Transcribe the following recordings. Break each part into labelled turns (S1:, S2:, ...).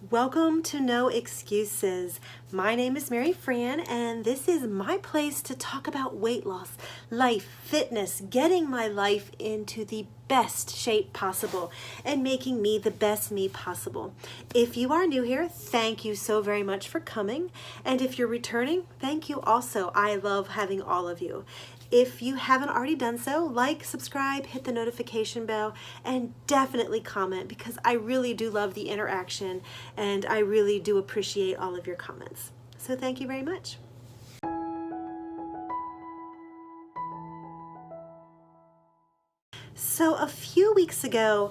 S1: Welcome to No Excuses. My name is Mary Fran, and this is my place to talk about weight loss, life, fitness, getting my life into the best shape possible, and making me the best me possible. If you are new here, thank you so very much for coming. And if you're returning, thank you also. I love having all of you. If you haven't already done so, like, subscribe, hit the notification bell, and definitely comment because I really do love the interaction and I really do appreciate all of your comments. So thank you very much. So a few weeks ago,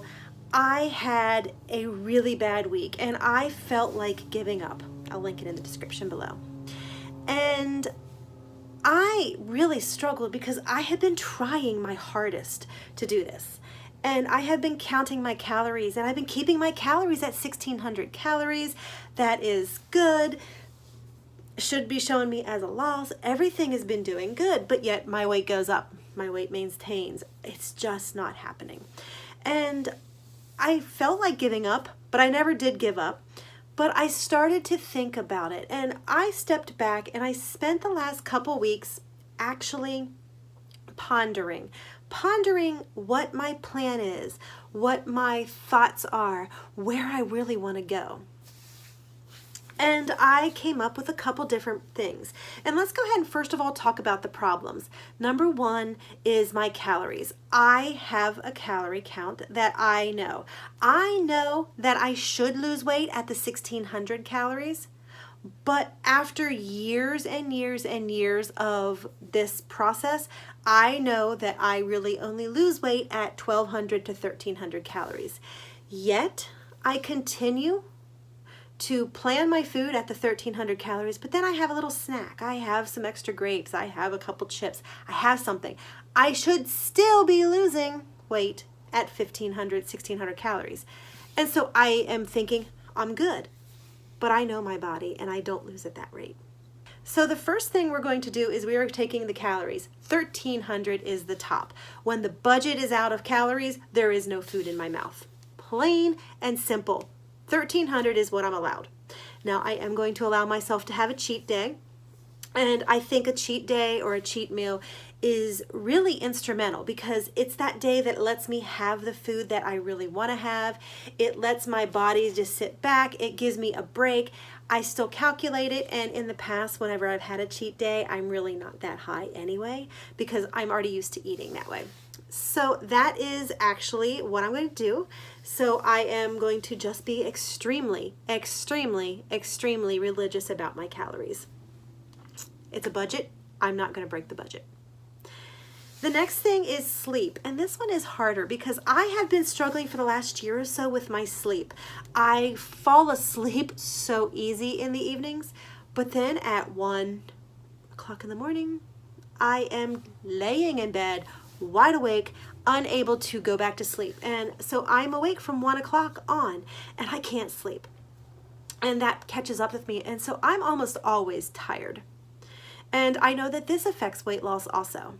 S1: I had a really bad week and I felt like giving up. I'll link it in the description below. And I really struggled because I had been trying my hardest to do this. And I have been counting my calories and I've been keeping my calories at 1,600 calories. That is good. Should be showing me as a loss. Everything has been doing good, but yet my weight goes up. My weight maintains. It's just not happening. And I felt like giving up, but I never did give up. But I started to think about it and I stepped back and I spent the last couple weeks actually pondering what my plan is, what my thoughts are, where I really want to go. And I came up with a couple different things. And let's go ahead and first of all talk about the problems. Number one is my calories. I have a calorie count that I know. I know that I should lose weight at the 1,600 calories. But after years and years and years of this process, I know that I really only lose weight at 1,200 to 1,300 calories. Yet I continue to plan my food at the 1,300 calories, but then I have a little snack. I have some extra grapes. I have a couple chips. I have something. I should still be losing weight at 1,500, 1,600 calories. And so I am thinking, I'm good, but I know my body and I don't lose at that rate. So the first thing we're going to do is we are taking the calories. 1,300 is the top. When the budget is out of calories, there is no food in my mouth. Plain and simple. 1,300 is what I'm allowed. Now I am going to allow myself to have a cheat day. And I think a cheat day or a cheat meal is really instrumental because it's that day that lets me have the food that I really want to have. It lets my body just sit back. It gives me a break. I still calculate it, and in the past, whenever I've had a cheat day, I'm really not that high anyway because I'm already used to eating that way. So that is actually what I'm going to do. So I am going to just be extremely, extremely, extremely religious about my calories. It's a budget. I'm not going to break the budget. The next thing is sleep, and this one is harder because I have been struggling for the last year or so with my sleep. I fall asleep so easy in the evenings, but then at 1 o'clock in the morning, I am laying in bed, wide awake, unable to go back to sleep. And so I'm awake from 1 o'clock on, and I can't sleep. And that catches up with me, and so I'm almost always tired. And I know that this affects weight loss also.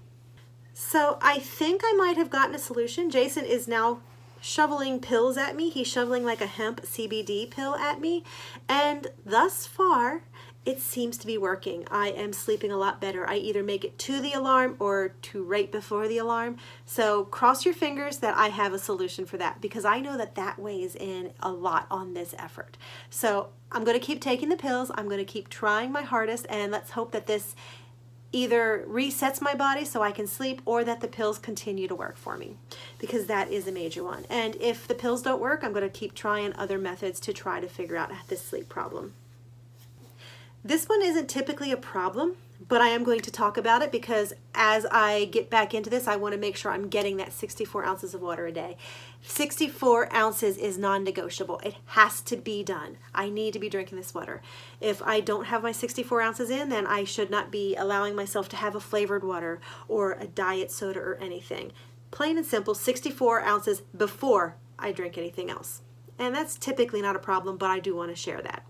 S1: So I think I might have gotten a solution. Jason is now shoveling pills at me. He's shoveling like a hemp CBD pill at me. And thus far, it seems to be working. I am sleeping a lot better. I either make it to the alarm or to right before the alarm. So cross your fingers that I have a solution for that because I know that that weighs in a lot on this effort. So I'm going to keep taking the pills. I'm going to keep trying my hardest, and let's hope that this either resets my body so I can sleep or that the pills continue to work for me because that is a major one. And if the pills don't work, I'm going to keep trying other methods to try to figure out this sleep problem. This one isn't typically a problem, but I am going to talk about it because as I get back into this, I want to make sure I'm getting that 64 ounces of water a day. 64 ounces is non-negotiable. It has to be done. I need to be drinking this water. If I don't have my 64 ounces in, then I should not be allowing myself to have a flavored water or a diet soda or anything. Plain and simple, 64 ounces before I drink anything else. And that's typically not a problem, but I do want to share that.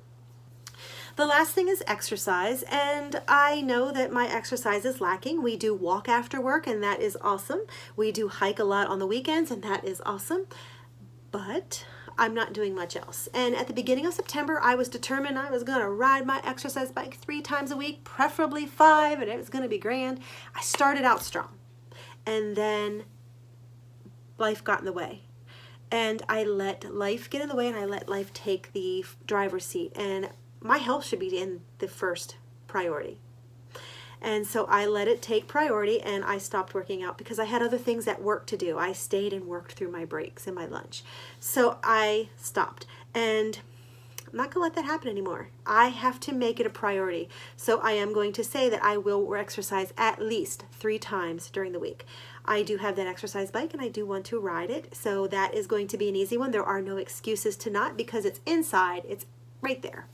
S1: The last thing is exercise, and I know that my exercise is lacking. We do walk after work, and that is awesome. We do hike a lot on the weekends, and that is awesome. But I'm not doing much else. And at the beginning of September, I was determined I was going to ride my exercise bike 3 times a week, preferably 5, and it was going to be grand. I started out strong. And then life got in the way. And I let life get in the way, and I let life take the driver's seat. And my health should be in the first priority. And so I let it take priority, and I stopped working out because I had other things at work to do. I stayed and worked through my breaks and my lunch. So I stopped, and I'm not going to let that happen anymore. I have to make it a priority. So I am going to say that I will exercise at least 3 times during the week. I do have that exercise bike, and I do want to ride it. So that is going to be an easy one. There are no excuses to not, because it's inside. It's right there.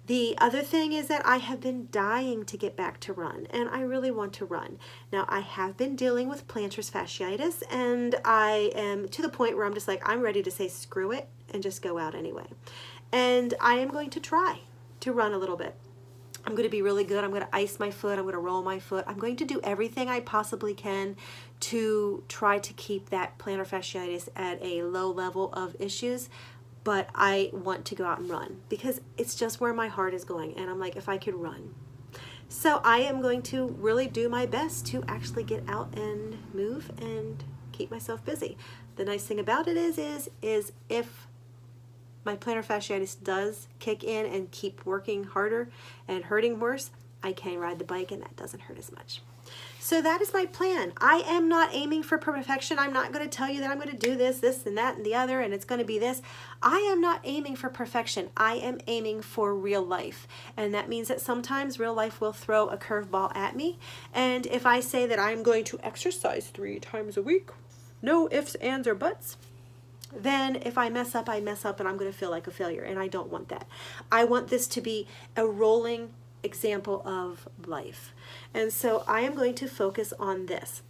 S1: The other thing is that I have been dying to get back to run, and I really want to run. Now, I have been dealing with plantar fasciitis, and I am to the point where I'm just like, I'm ready to say screw it and just go out anyway. And I am going to try to run a little bit. I'm going to be really good. I'm going to ice my foot. I'm going to roll my foot. I'm going to do everything I possibly can to try to keep that plantar fasciitis at a low level of issues. But I want to go out and run because it's just where my heart is going. And I'm like, if I could run. So I am going to really do my best to actually get out and move and keep myself busy. The nice thing about it is if my plantar fasciitis does kick in and keep working harder and hurting worse, I can ride the bike, and that doesn't hurt as much. So that is my plan. I am not aiming for perfection. I'm not going to tell you that I'm going to do this, and that, and the other, and it's going to be this. I am not aiming for perfection. I am aiming for real life. And that means that sometimes real life will throw a curveball at me. And if I say that I'm going to exercise 3 times a week, no ifs, ands, or buts, then if I mess up, and I'm going to feel like a failure. And I don't want that. I want this to be a rolling example of life. And so I am going to focus on this.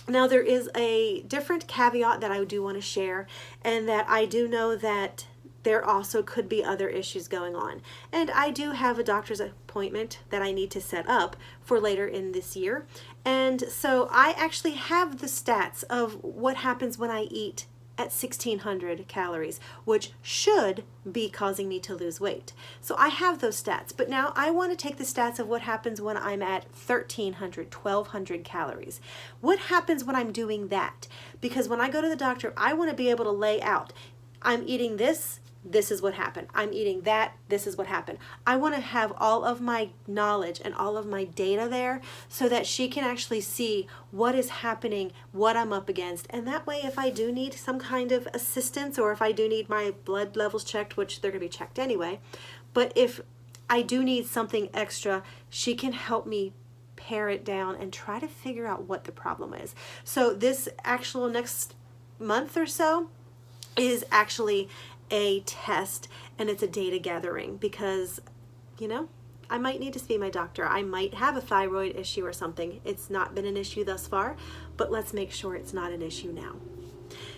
S1: Now, there is a different caveat that I do want to share, and that I do know that there also could be other issues going on. And I do have a doctor's appointment that I need to set up for later in this year. And so I actually have the stats of what happens when I eat at 1,600 calories, which should be causing me to lose weight. So I have those stats, but now I want to take the stats of what happens when I'm at 1,300, 1,200 calories. What happens when I'm doing that? Because when I go to the doctor, I want to be able to lay out, I'm eating this, this is what happened. I'm eating that, this is what happened. I want to have all of my knowledge and all of my data there so that she can actually see what is happening, what I'm up against. And that way, if I do need some kind of assistance, or if I do need my blood levels checked, which they're going to be checked anyway, but if I do need something extra, she can help me pare it down and try to figure out what the problem is. So this actual next month or so is actually a test, and it's a data gathering, because I might need to see my doctor. I might have a thyroid issue or something. It's not been an issue thus far, but let's make sure it's not an issue now.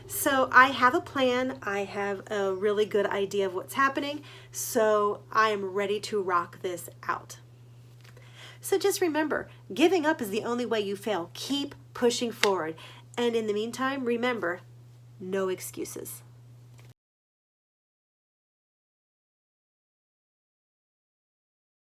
S1: So I have a plan. I have a really good idea of what's happening, so I am ready to rock this out. So just remember, giving up is the only way you fail. Keep pushing forward, and in the meantime, remember, no excuses.